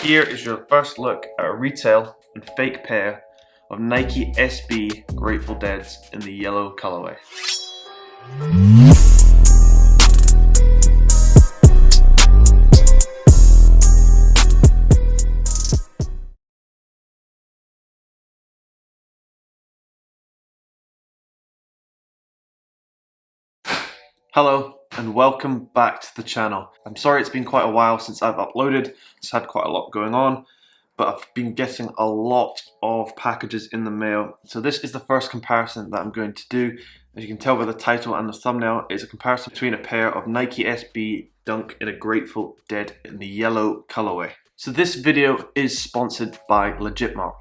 Here is your first look at a retail and fake pair of Nike SB Grateful Deads in the yellow colorway. Hello and welcome back to the channel. I'm sorry it's been quite a while since I've uploaded. It's had quite a lot going on, but I've been getting a lot of packages in the mail. So this is the first comparison that I'm going to do. As you can tell by the title and the thumbnail, it's a comparison between a pair of Nike SB Dunk in a Grateful Dead in the yellow colorway. So this video is sponsored by Legitmark.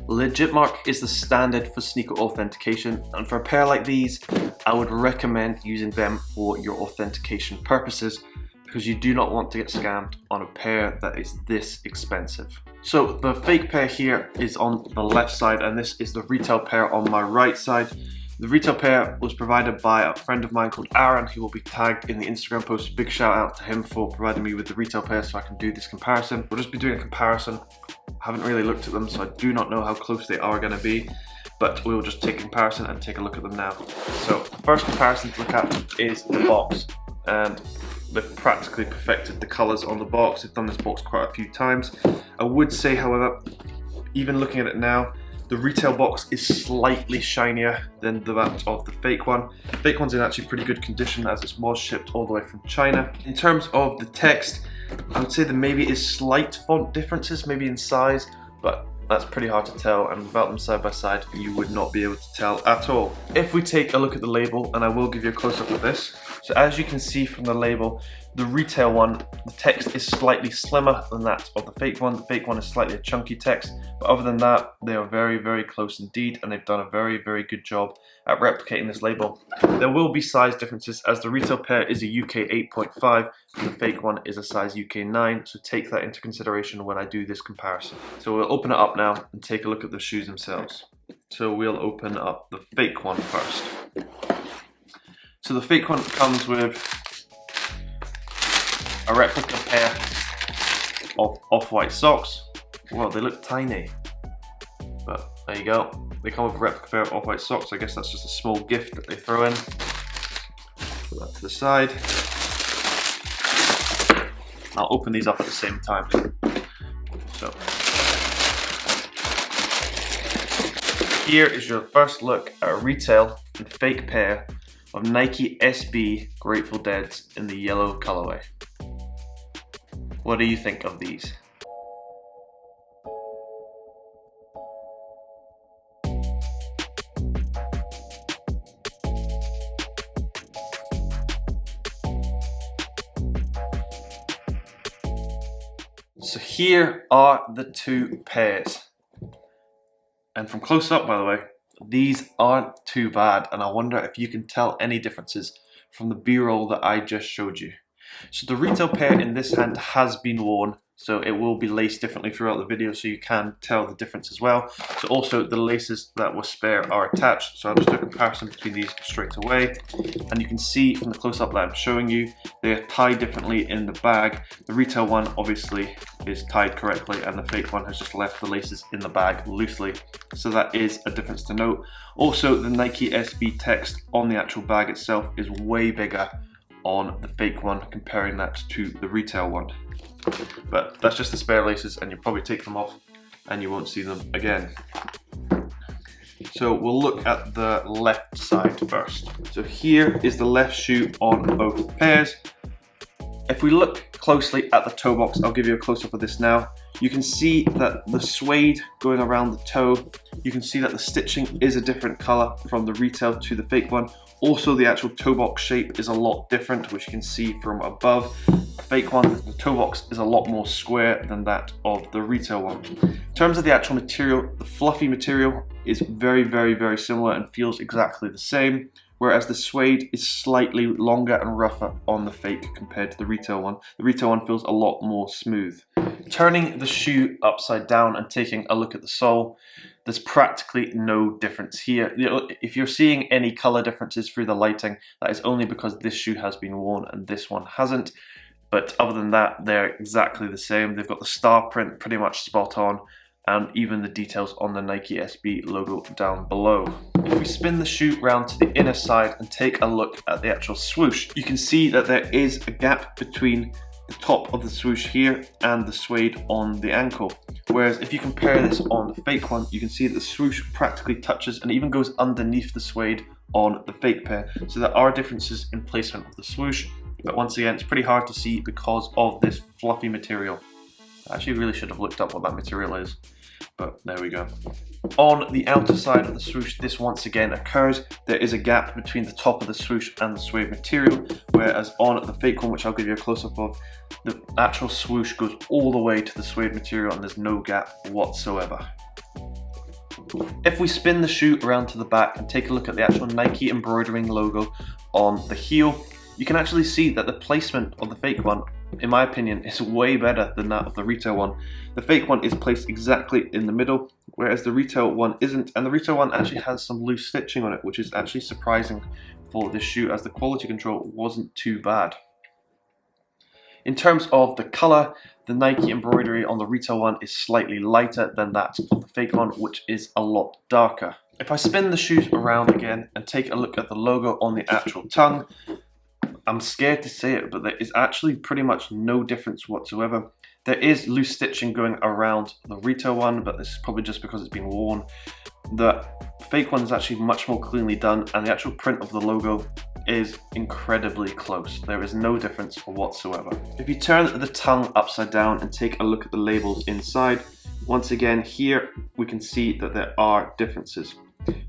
Legitmark is the standard for sneaker authentication, and for a pair like these, I would recommend using them for your authentication purposes because you do not want to get scammed on a pair that is this expensive. So the fake pair here is on the left side, and this is the retail pair on my right side. The retail pair was provided by a friend of mine called Aaron, who will be tagged in the Instagram post. Big shout out to him for providing me with the retail pair so I can do this comparison. We'll just be doing a comparison. I haven't really looked at them, so I do not know how close they are going to be, but we'll just take a comparison and take a look at them now. So the first comparison to look at is the box, and they've practically perfected the colours on the box. They've done this box quite a few times. I would say, however, even looking at it now, the retail box is slightly shinier than that of the fake one. The fake one's in actually pretty good condition as it was shipped all the way from China. In terms of the text, I would say there maybe is slight font differences, maybe in size, but that's pretty hard to tell, and without them side by side, you would not be able to tell at all. If we take a look at the label, and I will give you a close-up of this, so as you can see from the label, the retail one, the text is slightly slimmer than that of the fake one. The fake one is slightly a chunky text, but other than that, they are very, very close indeed, and they've done a very, very good job at replicating this label. There will be size differences, as the retail pair is a UK 8.5, and the fake one is a size UK 9, so take that into consideration when I do this comparison. So we'll open it up now and take a look at the shoes themselves. So we'll open up the fake one first. So the fake one comes with a replica pair of off-white socks. Well, they look tiny, but there you go. They come with a replica pair of off-white socks. I guess that's just a small gift that they throw in. Put that to the side. I'll open these up at the same time. So here is your first look at a retail and fake pair of Nike SB Grateful Deads in the yellow colorway. What do you think of these? So here are the two pairs. And from close up, by the way, these aren't too bad, and I wonder if you can tell any differences from the B-roll that I just showed you. So the retail pair in this hand has been worn, so it will be laced differently throughout the video, so you can tell the difference as well. So also the laces that were spare are attached, so I'll just do a comparison between these straight away. And you can see from the close-up that I'm showing you, they are tied differently in the bag. The retail one obviously is tied correctly, and the fake one has just left the laces in the bag loosely. So that is a difference to note. Also, the Nike SB text on the actual bag itself is way bigger on the fake one, comparing that to the retail one. But that's just the spare laces, and you'll probably take them off and you won't see them again. So we'll look at the left side first. So here is the left shoe on both pairs. If we look closely at the toe box, I'll give you a close-up of this now. You can see that the suede going around the toe, you can see that the stitching is a different color from the retail to the fake one. Also, the actual toe box shape is a lot different, which you can see from above. The fake one, the toe box is a lot more square than that of the retail one. In terms of the actual material, the fluffy material is very, very, very similar and feels exactly the same. whereas the suede is slightly longer and rougher on the fake compared to the retail one. The retail one feels a lot more smooth. Turning the shoe upside down and taking a look at the sole, there's practically no difference here. If you're seeing any color differences through the lighting, that is only because this shoe has been worn and this one hasn't. But other than that, they're exactly the same. They've got the star print pretty much spot on, and even the details on the Nike SB logo down below. If we spin the shoe round to the inner side and take a look at the actual swoosh, you can see that there is a gap between the top of the swoosh here and the suede on the ankle. Whereas if you compare this on the fake one, you can see that the swoosh practically touches and even goes underneath the suede on the fake pair. So there are differences in placement of the swoosh, but once again, it's pretty hard to see because of this fluffy material. I actually really should have looked up what that material is, but there we go. On the outer side of the swoosh, this once again occurs. There is a gap between the top of the swoosh and the suede material, whereas on the fake one, which I'll give you a close-up of, the actual swoosh goes all the way to the suede material and there's no gap whatsoever. If we spin the shoe around to the back and take a look at the actual Nike embroidering logo on the heel, you can actually see that the placement of the fake one, in my opinion, is way better than that of the retail one. The fake one is placed exactly in the middle, whereas the retail one isn't, and the retail one actually has some loose stitching on it, which is actually surprising for this shoe, as the quality control wasn't too bad. In terms of the color, the Nike embroidery on the retail one is slightly lighter than that of the fake one, which is a lot darker. If I spin the shoes around again and take a look at the logo on the actual tongue, I'm scared to say it, but there is actually pretty much no difference whatsoever. There is loose stitching going around the retail one, but this is probably just because it's been worn. The fake one is actually much more cleanly done, and the actual print of the logo is incredibly close. There is no difference whatsoever. If you turn the tongue upside down and take a look at the labels inside, once again here we can see that there are differences.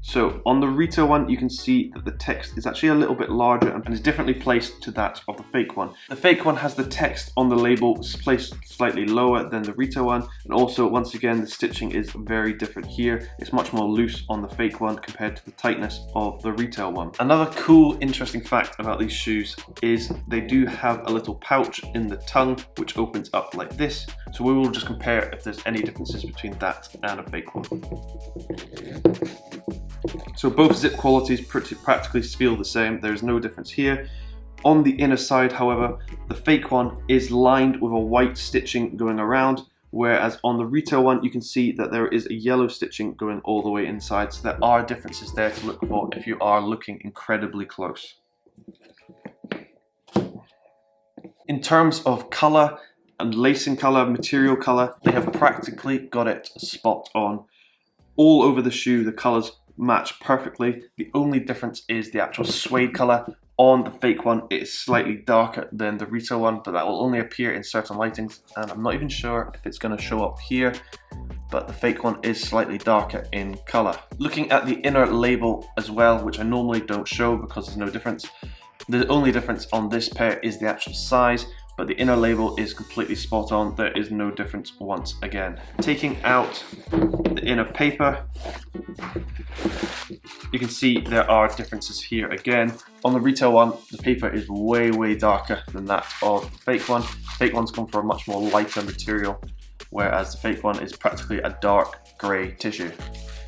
So on the retail one, you can see that the text is actually a little bit larger and is differently placed to that of the fake one. The fake one has the text on the label placed slightly lower than the retail one, and also once again the stitching is very different here. It's much more loose on the fake one compared to the tightness of the retail one. Another cool, interesting fact about these shoes is they do have a little pouch in the tongue which opens up like this. So we will just compare if there's any differences between that and a fake one. So both zip qualities practically feel the same. There is no difference here. On the inner side, however, the fake one is lined with a white stitching going around, whereas on the retail one, you can see that there is a yellow stitching going all the way inside. So there are differences there to look for if you are looking incredibly close. In terms of color and lacing color, material color, they have practically got it spot on. All over the shoe, the colors match perfectly. The only difference is the actual suede color. On the fake one, it is slightly darker than the retail one, but that will only appear in certain lightings, and I'm not even sure if it's going to show up here, but the fake one is slightly darker in color. Looking at the inner label as well, which I normally don't show because there's no difference, the only difference on this pair is the actual size, but the inner label is completely spot on. There is no difference once again. Taking out the inner paper, you can see there are differences here again. On the retail one, the paper is way darker than that of the fake one. The fake one's come from a much more lighter material, whereas the fake one is practically a dark grey tissue.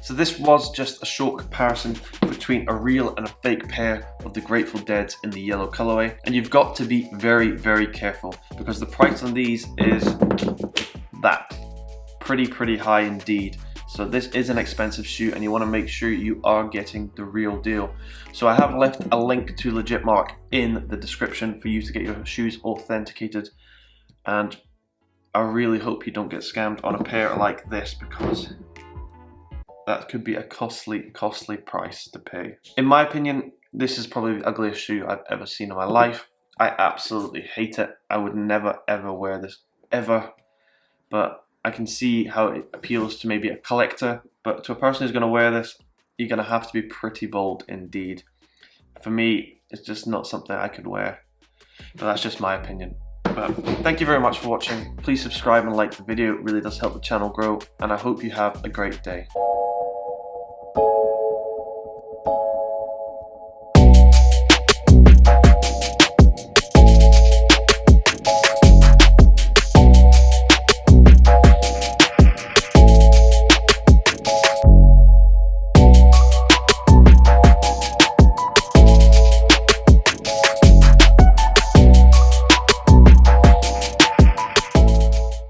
So this was just a short comparison between a real and a fake pair of the Grateful Deads in the yellow colorway. And you've got to be very careful because the price on these is that. Pretty high indeed. So this is an expensive shoe and you want to make sure you are getting the real deal. So I have left a link to Legitmark in the description for you to get your shoes authenticated. And I really hope you don't get scammed on a pair like this, because that could be a costly price to pay. In my opinion, this is probably the ugliest shoe I've ever seen in my life. I absolutely hate it. I would never ever wear this, ever. But I can see how it appeals to maybe a collector, but to a person who's going to wear this, you're going to have to be pretty bold indeed. For me, it's just not something I could wear. But that's just my opinion. But thank you very much for watching. Please subscribe and like the video. It really does help the channel grow, and I hope you have a great day.